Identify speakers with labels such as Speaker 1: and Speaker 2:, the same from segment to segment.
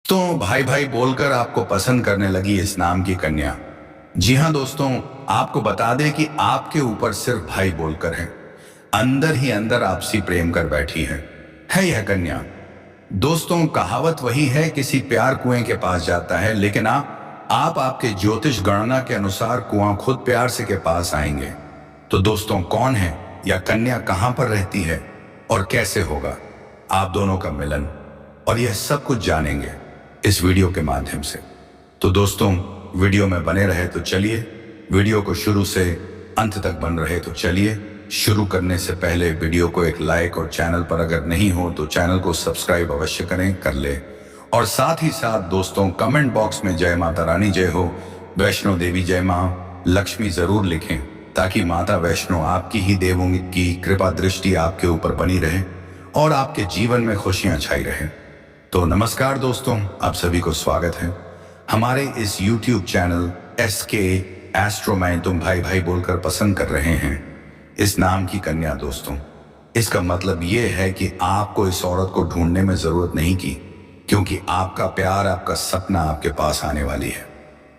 Speaker 1: तो भाई भाई बोलकर आपको पसंद करने लगी इस नाम की कन्या। जी हाँ दोस्तों, आपको बता दें कि आपके ऊपर सिर्फ भाई बोलकर है, अंदर ही अंदर आपसी प्रेम कर बैठी है यह कन्या। दोस्तों, कहावत वही है, किसी प्यार कुएं के पास जाता है, लेकिन आप आपके ज्योतिष गणना के अनुसार कुआं खुद प्यार से के पास आएंगे। तो दोस्तों, कौन है या कन्या, कहां पर रहती है और कैसे होगा आप दोनों का मिलन, और यह सब कुछ जानेंगे इस वीडियो के माध्यम से। तो दोस्तों, वीडियो में बने रहे तो चलिए, वीडियो को शुरू से अंत तक बन रहे तो चलिए। शुरू करने से पहले वीडियो को एक लाइक और चैनल पर अगर नहीं हो तो चैनल को सब्सक्राइब अवश्य करें, कर ले। और साथ ही साथ दोस्तों, कमेंट बॉक्स में जय माता रानी जय हो, वैष्णो देवी जय मां लक्ष्मी जरूर लिखें, ताकि माता वैष्णो आपकी ही देवों की कृपा दृष्टि आपके ऊपर बनी रहे और आपके जीवन में खुशियां छाई रहे। तो नमस्कार दोस्तों, आप सभी को स्वागत है हमारे इस YouTube चैनल SK एस्ट्रो में तुम भाई भाई बोलकर पसंद कर रहे हैं इस नाम की कन्या। दोस्तों, इसका मतलब ये है कि आपको इस औरत को ढूंढने में जरूरत नहीं की, क्योंकि आपका प्यार, आपका सपना आपके पास आने वाली है।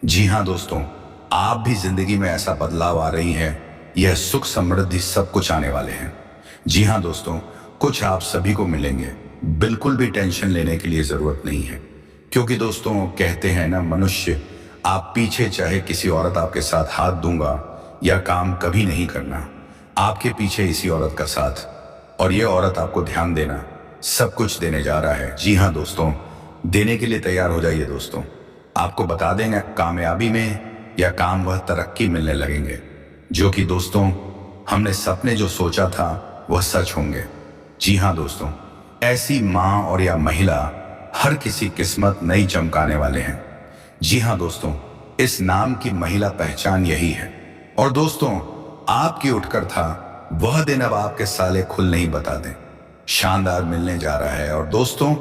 Speaker 1: जी हाँ दोस्तों, आप भी जिंदगी में ऐसा बदलाव आ रही है, यह सुख समृद्धि सब कुछ आने वाले हैं। जी हाँ दोस्तों, कुछ आप सभी को मिलेंगे, बिल्कुल भी टेंशन लेने के लिए जरूरत नहीं है, क्योंकि दोस्तों कहते हैं ना, मनुष्य आप पीछे चाहे किसी औरत आपके साथ हाथ दूंगा या काम कभी नहीं करना, आपके पीछे इसी औरत का साथ, और ये औरत आपको ध्यान देना सब कुछ देने जा रहा है। जी हाँ दोस्तों, देने के लिए तैयार हो जाइए दोस्तों। आपको बता देंगे कामयाबी में या काम वह तरक्की मिलने लगेंगे, जो कि दोस्तों हमने सपने जो सोचा था वह सच होंगे। जी हाँ दोस्तों, ऐसी माँ और या महिला हर किसी किस्मत नई चमकाने वाले हैं। जी हाँ दोस्तों, इस नाम की महिला पहचान यही है। और दोस्तों, आपकी उठकर था वह दिन अब आपके साले खुल नहीं बता दें, शानदार मिलने जा रहा है। और दोस्तों,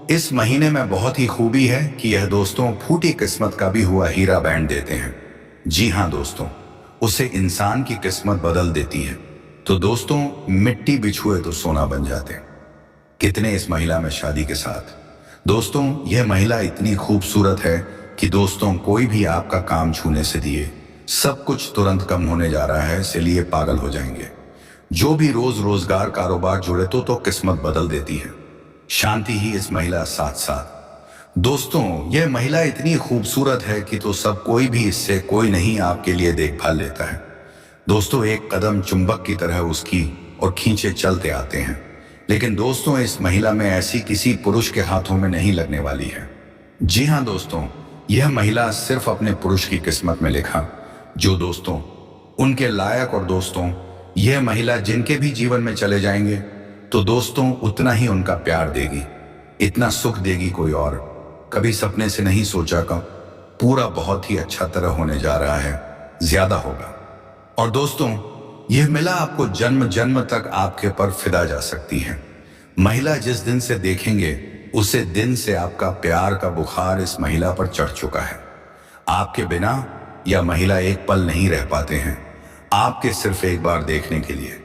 Speaker 1: इस महीने में बहुत ही खूबी है कि यह दोस्तों फूटी किस्मत का भी हुआ हीरा बैंड देते हैं। जी हाँ दोस्तों, उसे इंसान की किस्मत बदल देती है। तो दोस्तों, मिट्टी बिछुए तो सोना बन जाते हैं। कितने इस महिला में शादी के साथ। दोस्तों, यह महिला इतनी खूबसूरत है कि दोस्तों कोई भी आपका काम छूने से दिए सब कुछ तुरंत कम होने जा रहा है, इसलिए पागल हो जाएंगे। जो भी रोजगार कारोबार जुड़े तो किस्मत बदल देती है। शांति ही इस महिला साथ साथ। दोस्तों, यह महिला इतनी खूबसूरत है कि तो सब कोई भी इससे कोई नहीं आपके लिए देखभाल लेता है। दोस्तों, एक कदम चुंबक की तरह उसकी और खींचे चलते आते हैं। लेकिन दोस्तों, इस महिला में ऐसी किसी पुरुष के हाथों में नहीं लगने वाली है। जी हाँ दोस्तों, यह महिला सिर्फ अपने पुरुष की किस्मत में लिखा जो दोस्तों उनके लायक। और दोस्तों, यह महिला जिनके भी जीवन में चले जाएंगे तो दोस्तों उतना ही उनका प्यार देगी, इतना सुख देगी कोई और कभी सपने से नहीं सोचा का। पूरा बहुत ही अच्छा तरह होने जा रहा है, ज्यादा होगा। और दोस्तों, यह महिला आपको जन्म जन्म तक आपके पर फिदा जा सकती है। महिला जिस दिन से देखेंगे उसे दिन से आपका प्यार का बुखार इस महिला पर चढ़ चुका है। आपके बिना यह महिला एक पल नहीं रह पाते हैं। आपके सिर्फ एक बार देखने के लिए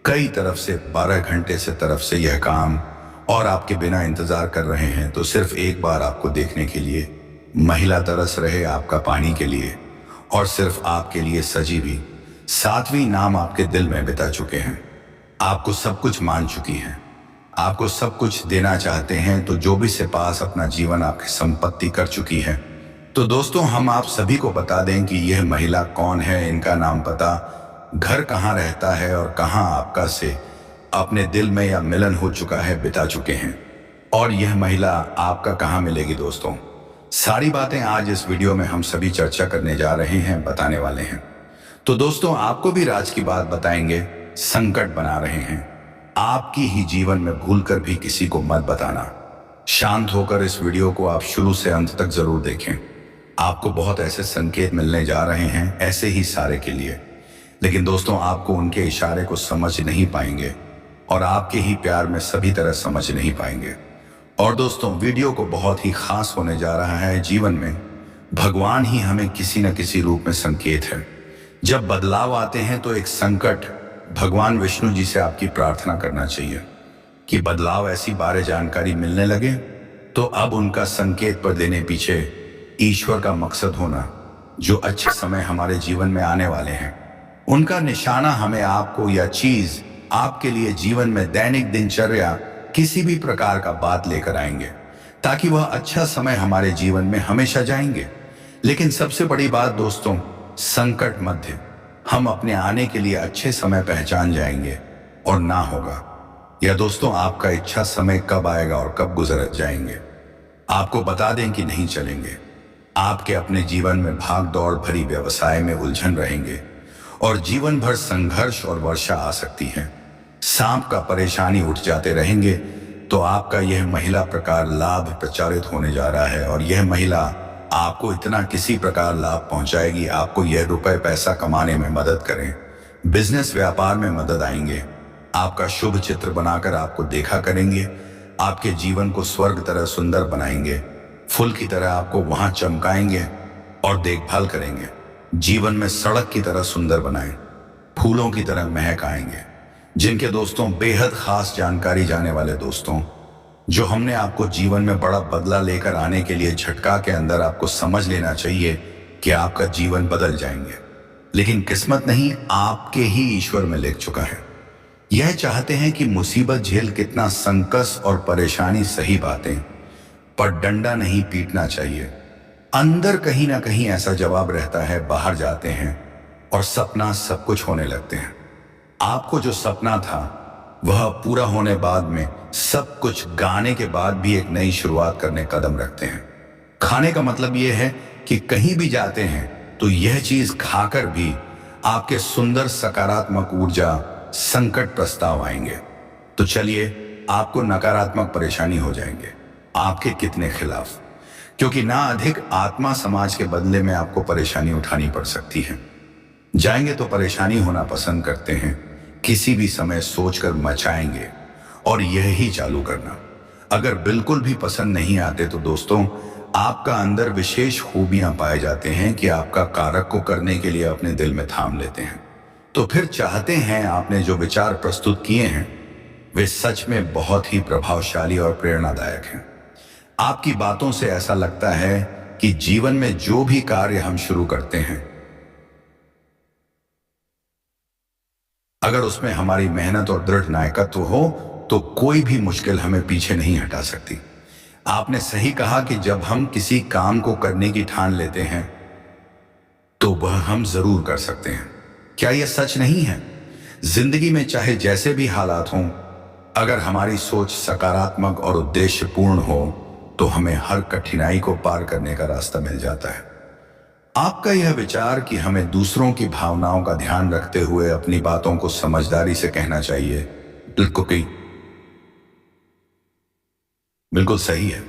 Speaker 1: कई तरफ से 12 घंटे से तरफ से यह काम और आपके बिना इंतजार कर रहे हैं। तो सिर्फ एक बार आपको देखने के लिए महिला तरस रहे आपका पानी के लिए, और सिर्फ आपके लिए सजी भी 7वीं नाम आपके दिल में बिता चुके हैं। आपको सब कुछ मान चुकी हैं, आपको सब कुछ देना चाहते हैं। तो जो भी से पास अपना जीवन आपकी संपत्ति कर चुकी है। तो दोस्तों, हम आप सभी को बता दें कि यह महिला कौन है, इनका नाम, पता, घर कहाँ रहता है और कहाँ आपका से अपने दिल में या मिलन हो चुका है, बिता चुके हैं। और यह महिला आपका कहाँ मिलेगी दोस्तों, सारी बातें आज इस वीडियो में हम सभी चर्चा करने जा रहे हैं, बताने वाले हैं। तो दोस्तों, आपको भी राज की बात बताएंगे, संकट बना रहे हैं आपकी ही जीवन में, भूलकर भी किसी को मत बताना। शांत होकर इस वीडियो को आप शुरू से अंत तक जरूर देखें। आपको बहुत ऐसे संकेत मिलने जा रहे हैं, ऐसे ही सारे के लिए। लेकिन दोस्तों, आपको उनके इशारे को समझ नहीं पाएंगे और आपके ही प्यार में सभी तरह समझ नहीं पाएंगे। और दोस्तों, वीडियो को बहुत ही खास होने जा रहा है। जीवन में भगवान ही हमें किसी न किसी रूप में संकेत है। जब बदलाव आते हैं तो एक संकट, भगवान विष्णु जी से आपकी प्रार्थना करना चाहिए कि बदलाव ऐसी बारे जानकारी मिलने लगे तो अब उनका संकेत पर देने पीछे ईश्वर का मकसद होना, जो अच्छे समय हमारे जीवन में आने वाले हैं, उनका निशाना हमें आपको या चीज आपके लिए जीवन में दैनिक दिनचर्या किसी भी प्रकार का बात लेकर आएंगे, ताकि वह अच्छा समय हमारे जीवन में हमेशा जाएंगे। लेकिन सबसे बड़ी बात दोस्तों, संकट मध्य हम अपने आने के लिए अच्छे समय पहचान जाएंगे और ना होगा। या दोस्तों, आपका इच्छा समय कब आएगा और कब गुजर जाएंगे, आपको बता दें कि नहीं चलेंगे। आपके अपने जीवन में भाग दौड़ भरी व्यवसाय में उलझन रहेंगे और जीवन भर संघर्ष और वर्षा आ सकती है। सांप का परेशानी उठ जाते रहेंगे, तो आपका यह महिला प्रकार लाभ प्रचारित होने जा रहा है और यह महिला आपको इतना किसी प्रकार लाभ पहुंचाएगी, आपको यह रुपए पैसा कमाने में मदद करें, बिजनेस व्यापार में मदद आएंगे, आपका शुभ चित्र बनाकर आपको देखा करेंगे, आपके जीवन को स्वर्ग तरह सुंदर बनाएंगे, फूल की तरह आपको वहां चमकाएंगे और देखभाल करेंगे, जीवन में सड़क की तरह सुंदर बनाएं, फूलों की तरह महक आएंगे। जिनके दोस्तों बेहद खास जानकारी जाने वाले दोस्तों, जो हमने आपको जीवन में बड़ा बदला लेकर आने के लिए झटका के अंदर आपको समझ लेना चाहिए कि आपका जीवन बदल जाएंगे। लेकिन किस्मत नहीं, आपके ही ईश्वर में लिख चुका है। यह चाहते हैं कि मुसीबत झेल कितना संकट और परेशानी सही बातें, पर डंडा नहीं पीटना चाहिए। अंदर कहीं ना कहीं ऐसा जवाब रहता है, बाहर जाते हैं और सपना सब कुछ होने लगते हैं। आपको जो सपना था वह पूरा होने बाद में सब कुछ गाने के बाद भी एक नई शुरुआत करने कदम रखते हैं। खाने का मतलब यह है कि कहीं भी जाते हैं तो यह चीज खाकर भी आपके सुंदर सकारात्मक ऊर्जा संकट प्रस्ताव आएंगे। तो चलिए, आपको नकारात्मक परेशानी हो जाएंगे आपके कितने खिलाफ, क्योंकि ना अधिक आत्मा समाज के बदले में आपको परेशानी उठानी पड़ सकती है। जाएंगे तो परेशानी होना पसंद करते हैं, किसी भी समय सोचकर मचाएंगे और यही चालू करना। अगर बिल्कुल भी पसंद नहीं आते तो दोस्तों, आपका अंदर विशेष खूबियां पाए जाते हैं कि आपका कारक को करने के लिए अपने दिल में थाम लेते हैं। तो फिर चाहते हैं आपने जो विचार प्रस्तुत किए हैं वे सच में बहुत ही प्रभावशाली और प्रेरणादायक हैं। आपकी बातों से ऐसा लगता है कि जीवन में जो भी कार्य हम शुरू करते हैं, अगर उसमें हमारी मेहनत और दृढ़ नायकत्व हो तो कोई भी मुश्किल हमें पीछे नहीं हटा सकती। आपने सही कहा कि जब हम किसी काम को करने की ठान लेते हैं तो वह हम जरूर कर सकते हैं। क्या यह सच नहीं है? जिंदगी में चाहे जैसे भी हालात हों, अगर हमारी सोच सकारात्मक और उद्देश्यपूर्ण हो तो हमें हर कठिनाई को पार करने का रास्ता मिल जाता है। आपका यह विचार कि हमें दूसरों की भावनाओं का ध्यान रखते हुए अपनी बातों को समझदारी से कहना चाहिए, बिल्कुल सही है।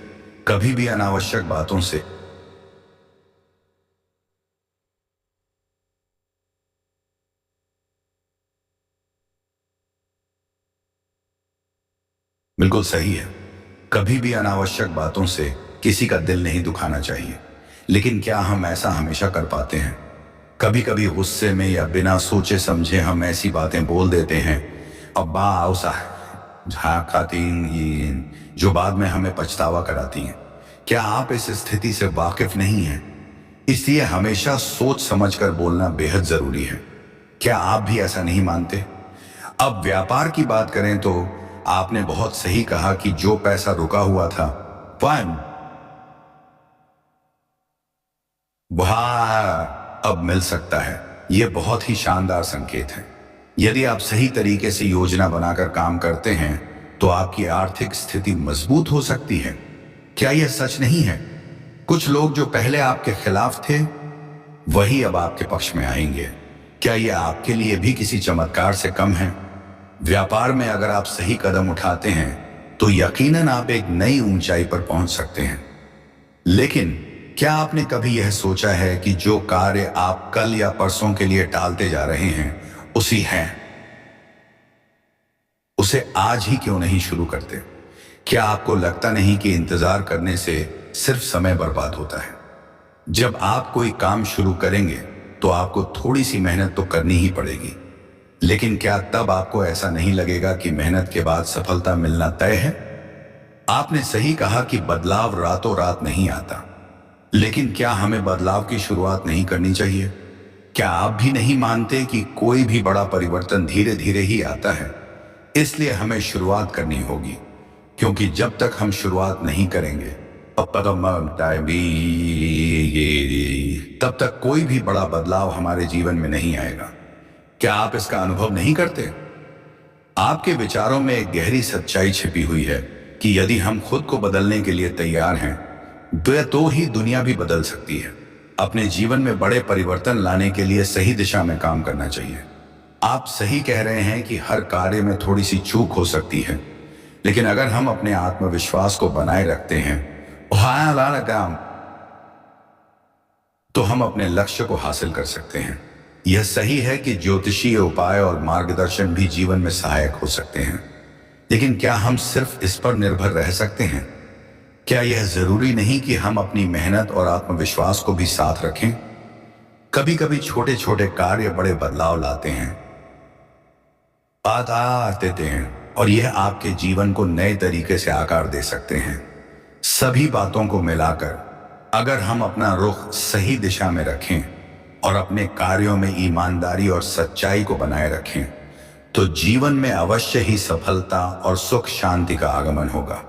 Speaker 1: कभी भी अनावश्यक बातों से बिल्कुल सही है। कभी भी अनावश्यक बातों से किसी का दिल नहीं दुखाना चाहिए। लेकिन क्या हम ऐसा हमेशा कर पाते हैं? कभी कभी गुस्से में या बिना सोचे समझे हम ऐसी बातें बोल देते हैं, अब्बा औसा खातीन, जो बाद में हमें पछतावा कराती हैं। क्या आप इस स्थिति से वाकिफ नहीं हैं? इसलिए हमेशा सोच समझकर बोलना बेहद जरूरी है। क्या आप भी ऐसा नहीं मानते? अब व्यापार की बात करें तो आपने बहुत सही कहा कि जो पैसा रुका हुआ था वह अब मिल सकता है। यह बहुत ही शानदार संकेत है। यदि आप सही तरीके से योजना बनाकर काम करते हैं तो आपकी आर्थिक स्थिति मजबूत हो सकती है। क्या यह सच नहीं है? कुछ लोग जो पहले आपके खिलाफ थे वही अब आपके पक्ष में आएंगे। क्या यह आपके लिए भी किसी चमत्कार से कम है? व्यापार में अगर आप सही कदम उठाते हैं तो यकीनन आप एक नई ऊंचाई पर पहुंच सकते हैं। लेकिन क्या आपने कभी यह सोचा है कि जो कार्य आप कल या परसों के लिए टालते जा रहे हैं उसे आज ही क्यों नहीं शुरू करते? क्या आपको लगता नहीं कि इंतजार करने से सिर्फ समय बर्बाद होता है? जब आप कोई काम शुरू करेंगे तो आपको थोड़ी सी मेहनत तो करनी ही पड़ेगी। लेकिन क्या तब आपको ऐसा नहीं लगेगा कि मेहनत के बाद सफलता मिलना तय है? आपने सही कहा कि बदलाव रातों रात नहीं आता, लेकिन क्या हमें बदलाव की शुरुआत नहीं करनी चाहिए? क्या आप भी नहीं मानते कि कोई भी बड़ा परिवर्तन धीरे धीरे ही आता है? इसलिए हमें शुरुआत करनी होगी, क्योंकि जब तक हम शुरुआत नहीं करेंगे तब तक कोई भी बड़ा बदलाव हमारे जीवन में नहीं आएगा। क्या आप इसका अनुभव नहीं करते? आपके विचारों में एक गहरी सच्चाई छिपी हुई है कि यदि हम खुद को बदलने के लिए तैयार हैं, तो ही दुनिया भी बदल सकती है। अपने जीवन में बड़े परिवर्तन लाने के लिए सही दिशा में काम करना चाहिए। आप सही कह रहे हैं कि हर कार्य में थोड़ी सी चूक हो सकती है, लेकिन अगर हम अपने आत्मविश्वास को बनाए रखते हैं काम, तो हम अपने लक्ष्य को हासिल कर सकते हैं। यह सही है कि ज्योतिषीय उपाय और मार्गदर्शन भी जीवन में सहायक हो सकते हैं, लेकिन क्या हम सिर्फ इस पर निर्भर रह सकते हैं? क्या यह जरूरी नहीं कि हम अपनी मेहनत और आत्मविश्वास को भी साथ रखें? कभी कभी छोटे छोटे कार्य बड़े बदलाव लाते हैं, देते हैं, और यह आपके जीवन को नए तरीके से आकार दे सकते हैं। सभी बातों को मिलाकर अगर हम अपना रुख सही दिशा में रखें और अपने कार्यों में ईमानदारी और सच्चाई को बनाए रखें, तो जीवन में अवश्य ही सफलता और सुख शांति का आगमन होगा।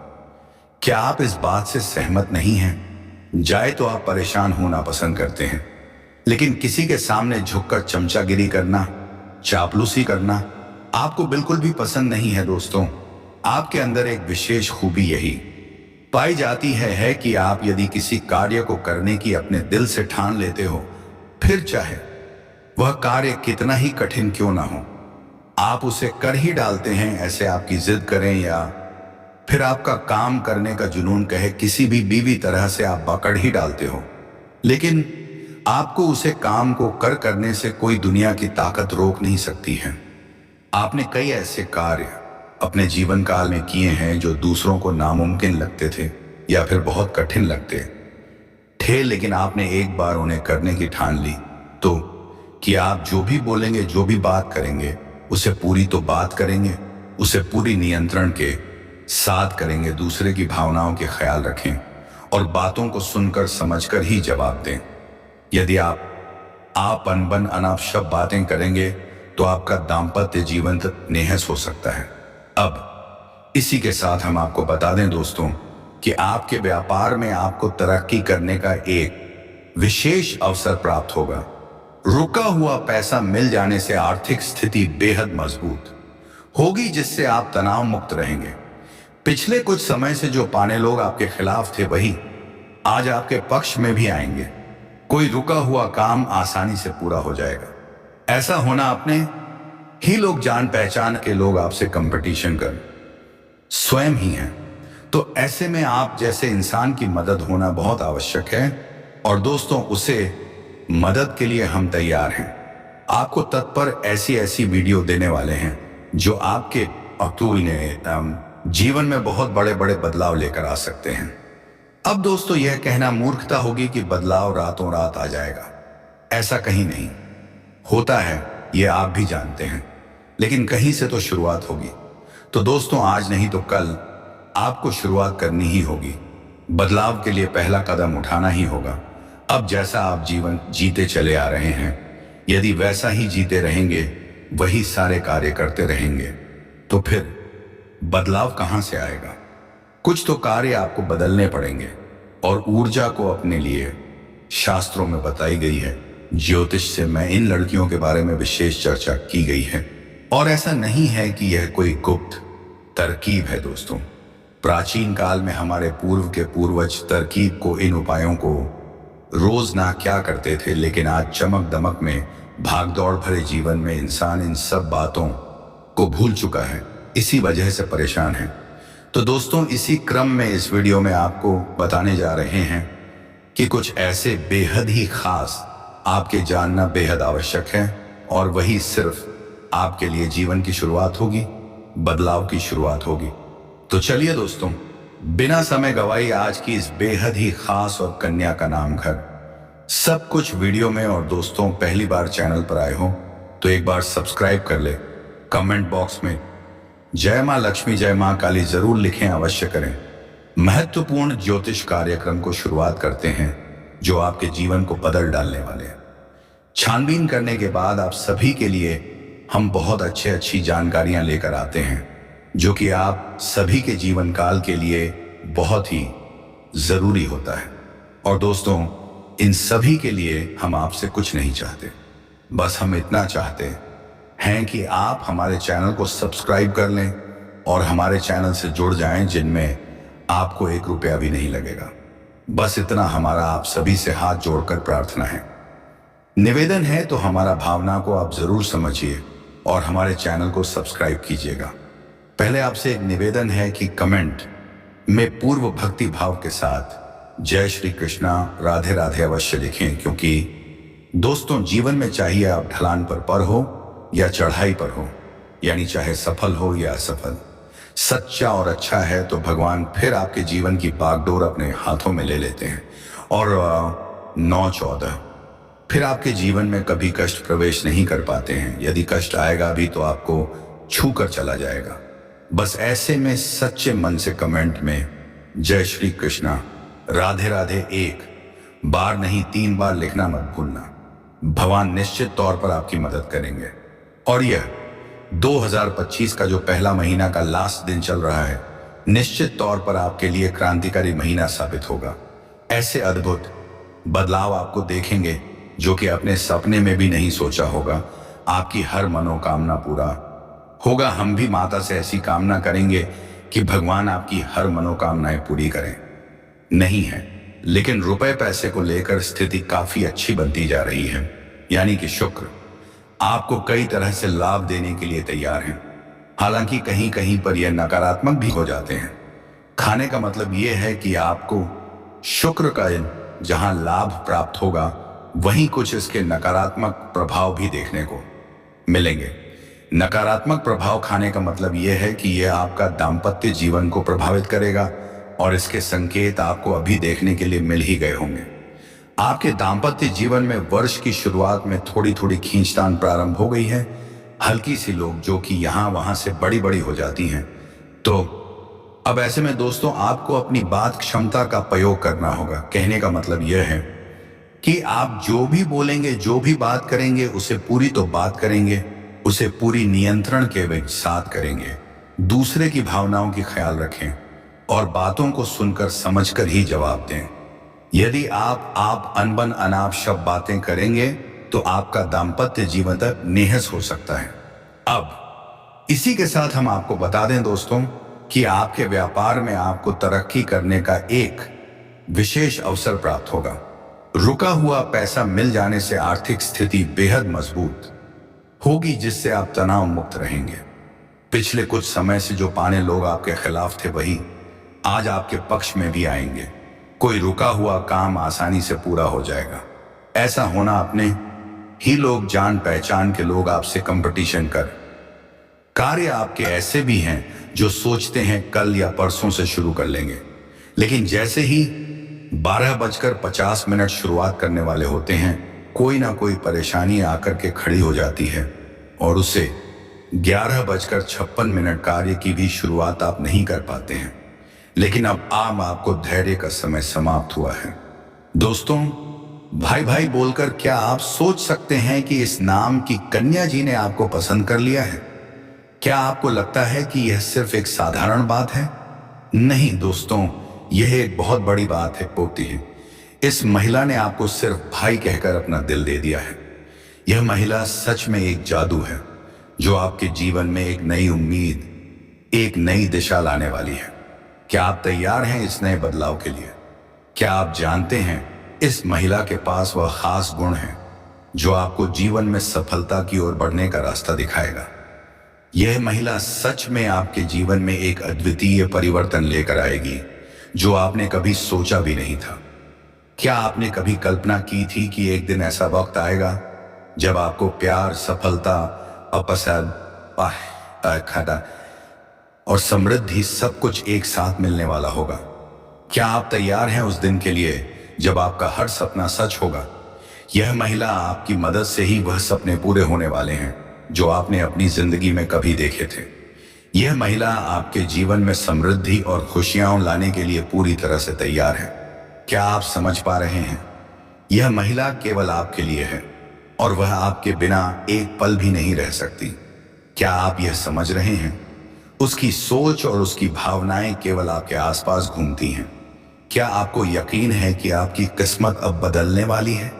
Speaker 1: क्या आप इस बात से सहमत नहीं हैं? जाए तो आप परेशान होना पसंद करते हैं, लेकिन किसी के सामने झुककर चमचागिरी करना, चापलूसी करना आपको बिल्कुल भी पसंद नहीं है। दोस्तों, आपके अंदर एक विशेष खूबी यही पाई जाती है कि आप यदि किसी कार्य को करने की अपने दिल से ठान लेते हो, फिर चाहे वह कार्य कितना ही कठिन क्यों ना हो, आप उसे कर ही डालते हैं। ऐसे आपकी जिद करें या फिर आपका काम करने का जुनून कहे, किसी भी तरह से आप पकड़ ही डालते हो, लेकिन आपको उसे काम को करने से कोई दुनिया की ताकत रोक नहीं सकती है। आपने कई ऐसे कार्य अपने जीवन काल में किए हैं जो दूसरों को नामुमकिन लगते थे या फिर बहुत कठिन लगते थे, लेकिन आपने एक बार उन्हें करने की ठान ली तो कि आप जो भी बोलेंगे, जो भी बात करेंगे, उसे पूरी तो बात करेंगे, उसे पूरी नियंत्रण के साथ करेंगे, दूसरे की भावनाओं के ख्याल रखें और बातों को सुनकर समझकर ही जवाब दें। यदि आप अनबन अनाप शब्द बातें करेंगे तो आपका दाम्पत्य जीवन नेहस हो सकता है। अब इसी के साथ हम आपको बता दें दोस्तों कि आपके व्यापार में आपको तरक्की करने का एक विशेष अवसर प्राप्त होगा। रुका हुआ पैसा मिल जाने से आर्थिक स्थिति बेहद मजबूत होगी, जिससे आप तनाव मुक्त रहेंगे। पिछले कुछ समय से जो पाने लोग आपके खिलाफ थे, वही आज आपके पक्ष में भी आएंगे। कोई रुका हुआ काम आसानी से पूरा हो जाएगा। ऐसा होना अपने ही लोग, जान पहचान के लोग आपसे कंपटीशन कर स्वयं ही हैं। तो ऐसे में आप जैसे इंसान की मदद होना बहुत आवश्यक है, और दोस्तों उसे मदद के लिए हम तैयार हैं। आपको तत्पर ऐसी वीडियो देने वाले हैं जो आपके जीवन में बहुत बड़े बड़े बदलाव लेकर आ सकते हैं। अब दोस्तों, यह कहना मूर्खता होगी कि बदलाव रातों रात आ जाएगा। ऐसा कहीं नहीं होता है, यह आप भी जानते हैं, लेकिन कहीं से तो शुरुआत होगी। तो दोस्तों, आज नहीं तो कल आपको शुरुआत करनी ही होगी। बदलाव के लिए पहला कदम उठाना ही होगा। अब जैसा आप जीवन जीते चले आ रहे हैं, यदि वैसा ही जीते रहेंगे, वही सारे कार्य करते रहेंगे, तो फिर बदलाव कहां से आएगा? कुछ तो कार्य आपको बदलने पड़ेंगे, और ऊर्जा को अपने लिए शास्त्रों में बताई गई है। ज्योतिष से मैं इन लड़कियों के बारे में विशेष चर्चा की गई है, और ऐसा नहीं है कि यह कोई गुप्त तरकीब है। दोस्तों, प्राचीन काल में हमारे पूर्व के पूर्वज तरकीब को, इन उपायों को रोज ना क्या करते थे, लेकिन आज चमक दमक में, भागदौड़ भरे जीवन में इंसान इन सब बातों को भूल चुका है, इसी वजह से परेशान है। तो दोस्तों, इसी क्रम में इस वीडियो में आपको बताने जा रहे हैं कि कुछ ऐसे बेहद ही खास आपके जानना बेहद आवश्यक है, और वही सिर्फ आपके लिए जीवन की शुरुआत होगी, बदलाव की शुरुआत होगी। तो चलिए दोस्तों, बिना समय गवाई आज की इस बेहद ही खास और कन्या का नाम घर, सब कुछ वीडियो में। और दोस्तों, पहली बार चैनल पर आए हो तो एक बार सब्सक्राइब कर ले। कमेंट बॉक्स में जय मां लक्ष्मी, जय मां काली जरूर लिखें, अवश्य करें। महत्वपूर्ण ज्योतिष कार्यक्रम को शुरुआत करते हैं जो आपके जीवन को बदल डालने वाले हैं। छानबीन करने के बाद आप सभी के लिए हम बहुत अच्छी जानकारियां लेकर आते हैं जो कि आप सभी के जीवन काल के लिए बहुत ही जरूरी होता है। और दोस्तों, इन सभी के लिए हम आपसे कुछ नहीं चाहते, बस हम इतना चाहते हैं कि आप हमारे चैनल को सब्सक्राइब कर लें और हमारे चैनल से जुड़ जाएं, जिनमें आपको 1 रुपया भी नहीं लगेगा। बस इतना हमारा आप सभी से हाथ जोड़कर प्रार्थना है, निवेदन है। तो हमारा भावना को आप जरूर समझिए और हमारे चैनल को सब्सक्राइब कीजिएगा। पहले आपसे एक निवेदन है कि कमेंट में पूर्व भक्ति भाव के साथ जय श्री कृष्णा, राधे राधे अवश्य लिखें, क्योंकि दोस्तों, जीवन में चाहिए आप ढलान पर हो या चढ़ाई पर हो, यानी चाहे सफल हो या असफल, सच्चा और अच्छा है तो भगवान फिर आपके जीवन की बागडोर अपने हाथों में ले लेते हैं। और 9-14 फिर आपके जीवन में कभी कष्ट प्रवेश नहीं कर पाते हैं। यदि कष्ट आएगा भी तो आपको छू कर चला जाएगा। बस ऐसे में सच्चे मन से कमेंट में जय श्री कृष्णा, राधे राधे 1 बार नहीं 3 बार लिखना मत भूलना। भगवान निश्चित तौर पर आपकी मदद करेंगे। और यह 2025 का जो पहला महीना का लास्ट दिन चल रहा है, निश्चित तौर पर आपके लिए क्रांतिकारी महीना साबित होगा। ऐसे अद्भुत बदलाव आपको देखेंगे जो कि अपने सपने में भी नहीं सोचा होगा। आपकी हर मनोकामना पूरा होगा। हम भी माता से ऐसी कामना करेंगे कि भगवान आपकी हर मनोकामनाएं पूरी करें। नहीं है, लेकिन रुपए पैसे को लेकर स्थिति काफी अच्छी बनती जा रही है, यानी कि शुक्र आपको कई तरह से लाभ देने के लिए तैयार हैं। हालांकि कहीं कहीं पर यह नकारात्मक भी हो जाते हैं। खाने का मतलब यह है कि आपको शुक्र का जहां लाभ प्राप्त होगा, वहीं कुछ इसके नकारात्मक प्रभाव भी देखने को मिलेंगे। नकारात्मक प्रभाव खाने का मतलब यह है कि यह आपका दाम्पत्य जीवन को प्रभावित करेगा और इसके संकेत आपको अभी देखने के लिए मिल ही गए होंगे। आपके दाम्पत्य जीवन में वर्ष की शुरुआत में थोड़ी थोड़ी खींचतान प्रारंभ हो गई है, हल्की सी लोग जो कि यहां वहां से बड़ी बड़ी हो जाती हैं। तो अब ऐसे में दोस्तों, आपको अपनी बात क्षमता का प्रयोग करना होगा। कहने का मतलब यह है कि आप जो भी बोलेंगे, जो भी बात करेंगे, उसे पूरी तो बात करेंगे, उसे पूरी नियंत्रण के साथ करेंगे। दूसरे की भावनाओं की ख्याल रखें और बातों को सुनकर समझकर ही जवाब दें। यदि आप अनबन अनाप शब्द बातें करेंगे तो आपका दाम्पत्य जीवन तक नेहस हो सकता है। अब इसी के साथ हम आपको बता दें दोस्तों कि आपके व्यापार में आपको तरक्की करने का एक विशेष अवसर प्राप्त होगा। रुका हुआ पैसा मिल जाने से आर्थिक स्थिति बेहद मजबूत होगी, जिससे आप तनाव मुक्त रहेंगे। पिछले कुछ समय से जो पाने लोग आपके खिलाफ थे, वही आज आपके पक्ष में भी आएंगे। कोई रुका हुआ काम आसानी से पूरा हो जाएगा। ऐसा होना अपने ही लोग, जान पहचान के लोग आपसे कंपटीशन कर कार्य आपके ऐसे भी हैं जो सोचते हैं कल या परसों से शुरू कर लेंगे, लेकिन जैसे ही 12:50 शुरुआत करने वाले होते हैं, कोई ना कोई परेशानी आकर के खड़ी हो जाती है और उसे 11:56 कार्य की भी शुरुआत आप नहीं कर पाते हैं। लेकिन अब आपको धैर्य का समय समाप्त हुआ है। दोस्तों, भाई भाई बोलकर क्या आप सोच सकते हैं कि इस नाम की कन्या जी ने आपको पसंद कर लिया है? क्या आपको लगता है कि यह सिर्फ एक साधारण बात है? नहीं दोस्तों, यह एक बहुत बड़ी बात होती है। इस महिला ने आपको सिर्फ भाई कहकर अपना दिल दे दिया है। यह महिला सच में एक जादू है जो आपके जीवन में एक नई उम्मीद, एक नई दिशा लाने वाली है। क्या आप तैयार हैं इस नए बदलाव के लिए? क्या आप जानते हैं इस महिला के पास वह खास गुण है जो आपको जीवन में सफलता की ओर बढ़ने का रास्ता दिखाएगा? यह महिला सच में आपके जीवन में एक अद्वितीय परिवर्तन लेकर आएगी जो आपने कभी सोचा भी नहीं था। क्या आपने कभी कल्पना की थी कि एक दिन ऐसा वक्त आएगा जब आपको प्यार, सफलता, खड़ा और समृद्धि सब कुछ एक साथ मिलने वाला होगा? क्या आप तैयार हैं उस दिन के लिए जब आपका हर सपना सच होगा? यह महिला आपकी मदद से ही वह सपने पूरे होने वाले हैं जो आपने अपनी जिंदगी में कभी देखे थे। यह महिला आपके जीवन में समृद्धि और खुशियां लाने के लिए पूरी तरह से तैयार है। क्या आप समझ पा रहे हैं? यह महिला केवल आपके लिए है और वह आपके बिना एक पल भी नहीं रह सकती। क्या आप यह समझ रहे हैं? उसकी सोच और उसकी भावनाएं केवल आपके आसपास घूमती हैं। क्या आपको यकीन है कि आपकी किस्मत अब बदलने वाली है?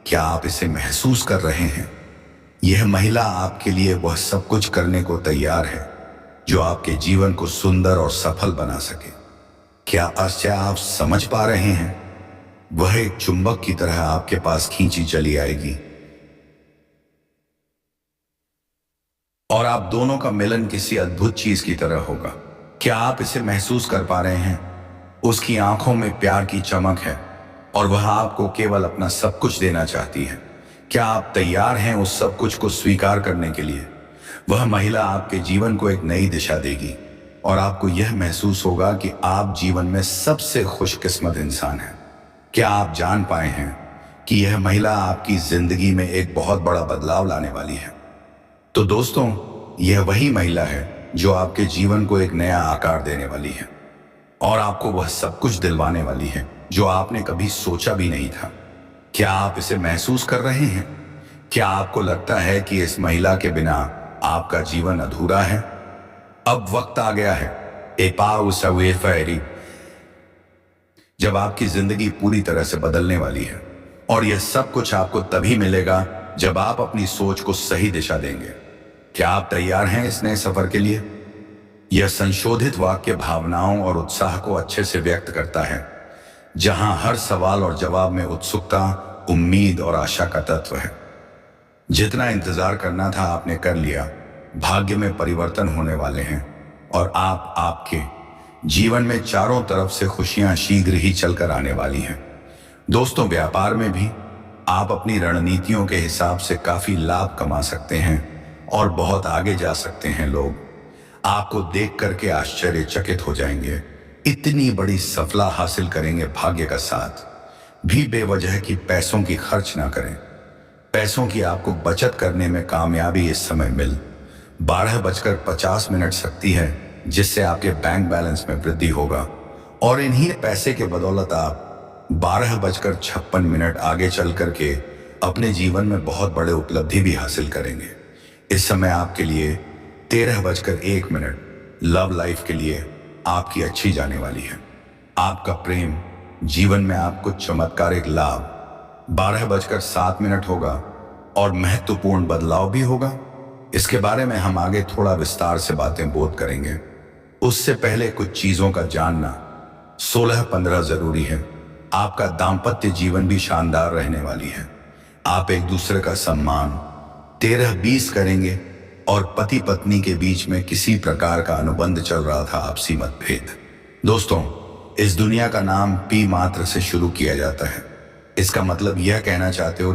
Speaker 1: क्या आप इसे महसूस कर रहे हैं? यह महिला आपके लिए वह सब कुछ करने को तैयार है जो आपके जीवन को सुंदर और सफल बना सके। क्या आप समझ पा रहे हैं? वह एक चुंबक की तरह आपके पास खींची चली आएगी और आप दोनों का मिलन किसी अद्भुत चीज की तरह होगा। क्या आप इसे महसूस कर पा रहे हैं? उसकी आंखों में प्यार की चमक है और वह आपको केवल अपना सब कुछ देना चाहती है। क्या आप तैयार हैं उस सब कुछ को स्वीकार करने के लिए? वह महिला आपके जीवन को एक नई दिशा देगी और आपको यह महसूस होगा कि आप जीवन में सबसे खुशकिस्मत इंसान हैं। क्या आप जान पाए हैं कि यह महिला आपकी जिंदगी में एक बहुत बड़ा बदलाव लाने वाली है? तो दोस्तों, यह वही महिला है जो आपके जीवन को एक नया आकार देने वाली है और आपको वह सब कुछ दिलवाने वाली है जो आपने कभी सोचा भी नहीं था। क्या आप इसे महसूस कर रहे हैं? क्या आपको लगता है कि इस महिला के बिना आपका जीवन अधूरा है? अब वक्त आ गया है जब आपकी जिंदगी पूरी तरह से बदलने वाली है और यह सब कुछ आपको तभी मिलेगा जब आप अपनी सोच को सही दिशा देंगे। क्या आप तैयार हैं इस नए सफर के लिए? यह संशोधित वाक्य भावनाओं और उत्साह को अच्छे से व्यक्त करता है, जहां हर सवाल और जवाब में उत्सुकता, उम्मीद और आशा का तत्व है। जितना इंतजार करना था आपने कर लिया। भाग्य में परिवर्तन होने वाले हैं और आपके जीवन में चारों तरफ से खुशियां शीघ्र ही चलकर आने वाली हैं। दोस्तों, व्यापार में भी आप अपनी रणनीतियों के हिसाब से काफी लाभ कमा सकते हैं और बहुत आगे जा सकते हैं। लोग आपको देख करके आश्चर्यचकित हो जाएंगे। इतनी बड़ी सफलता हासिल करेंगे भाग्य का साथ भी बेवजह की पैसों की खर्च ना करें। पैसों की आपको बचत करने में कामयाबी इस समय मिल 12:50 सकती है, जिससे आपके बैंक बैलेंस में वृद्धि होगा और इन्हीं पैसे के बदौलत आप 12:56 आगे चल करके अपने जीवन में बहुत बड़े उपलब्धि भी हासिल करेंगे। इस समय आपके लिए 13:01 लव लाइफ के लिए आपकी अच्छी जाने वाली है। आपका प्रेम जीवन में आपको चमत्कारिक लाभ 12:07 होगा और महत्वपूर्ण बदलाव भी होगा। इसके बारे में हम आगे थोड़ा विस्तार से बातें बोध करेंगे। उससे पहले कुछ चीजों का जानना 16-15 जरूरी है। आपका दाम्पत्य जीवन भी शानदार रहने वाली है। आप एक दूसरे का सम्मान 13-20 करेंगे और पति पत्नी के बीच में किसी प्रकार का अनुबंध चल रहा था, आपसी मतभेद। दोस्तों, इस दुनिया का नाम पी मात्र से शुरू किया जाता है। इसका मतलब यह कहना चाहते हो